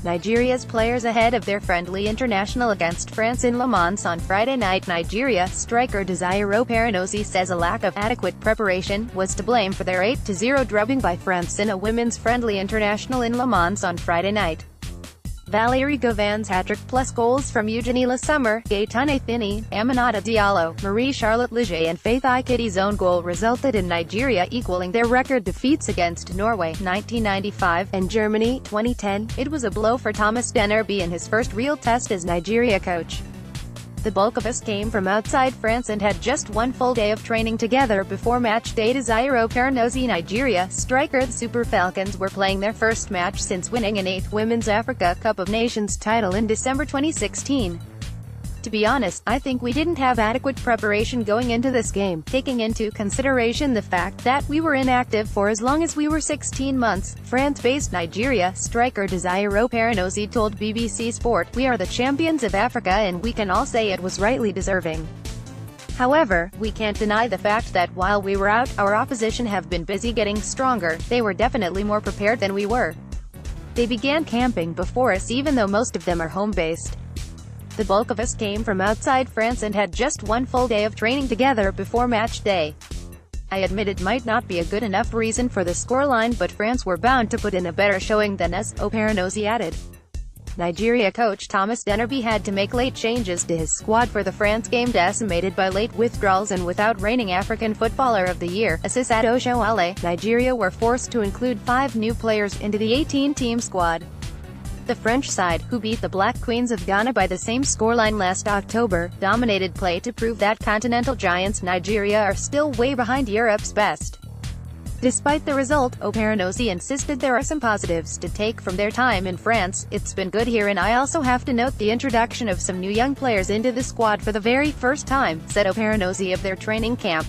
Nigeria's players ahead of their friendly international against France in Le Mans on Friday night. Nigeria striker Desire Oparanozie says a lack of adequate preparation was to blame for their 8-0 drubbing by France in a women's friendly international in Le Mans on Friday night. Valérie Gauvin's hat-trick plus goals from Eugénie Le Sommer, Gaetane Thiney, Aminata Diallo, Marie-Charlotte Léger and Faith Ikidi's own goal resulted in Nigeria equaling their record defeats against Norway 1995 and Germany 2010. It was a blow for Thomas Denerby in his first real test as Nigeria coach. The bulk of us came from outside France and had just one full day of training together before match day. Desire Oparanozie. Nigeria striker the Super Falcons were playing their first match since winning an 8th Women's Africa Cup of Nations title in December 2016. To be honest, I think we didn't have adequate preparation going into this game, taking into consideration the fact that we were inactive for as long as we were 16 months, France-based Nigeria striker Desire Oparanozie told BBC Sport. We are the champions of Africa and we can all say it was rightly deserving. However, we can't deny the fact that while we were out, our opposition have been busy getting stronger. They were definitely more prepared than we were. They began camping before us even though most of them are home-based. The bulk of us came from outside France and had just one full day of training together before match day. I admit it might not be a good enough reason for the scoreline, but France were bound to put in a better showing than us, Oparanozie added. Nigeria coach Thomas Denerby had to make late changes to his squad for the France game, decimated by late withdrawals and without reigning African Footballer of the Year, Assis Oshoale. Nigeria were forced to include 5 new players into the 18-team squad. The French side, who beat the Black Queens of Ghana by the same scoreline last October, dominated play to prove that continental giants Nigeria are still way behind Europe's best. Despite the result, Oparanozie insisted there are some positives to take from their time in France. It's been good here and I also have to note the introduction of some new young players into the squad for the very first time, said Oparanozie of their training camp.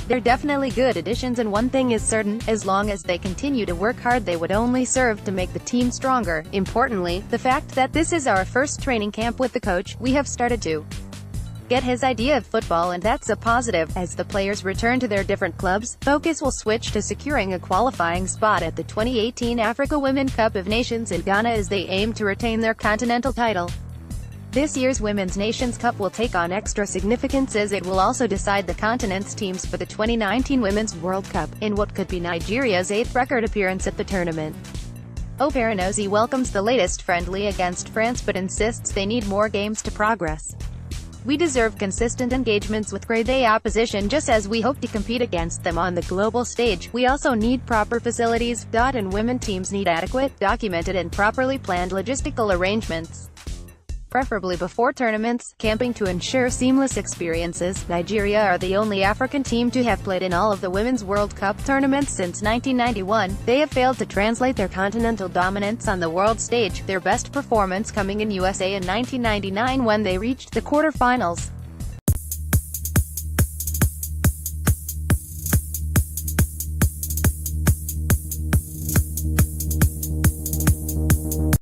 They're definitely good additions and one thing is certain, as long as they continue to work hard they would only serve to make the team stronger. Importantly, the fact that this is our first training camp with the coach, we have started to get his idea of football and that's a positive. As the players return to their different clubs, focus will switch to securing a qualifying spot at the 2018 Africa Women Cup of Nations in Ghana as they aim to retain their continental title. This year's Women's Nations Cup will take on extra significance as it will also decide the continent's teams for the 2019 Women's World Cup, in what could be Nigeria's 8th record appearance at the tournament. Oparanozie welcomes the latest friendly against France but insists they need more games to progress. We deserve consistent engagements with grade A opposition just as we hope to compete against them on the global stage. We also need proper facilities, and women teams need adequate, documented and properly planned logistical arrangements. Preferably before tournaments, camping to ensure seamless experiences. Nigeria are the only African team to have played in all of the Women's World Cup tournaments since 1991. They have failed to translate their continental dominance on the world stage, their best performance coming in USA in 1999 when they reached the quarter-finals.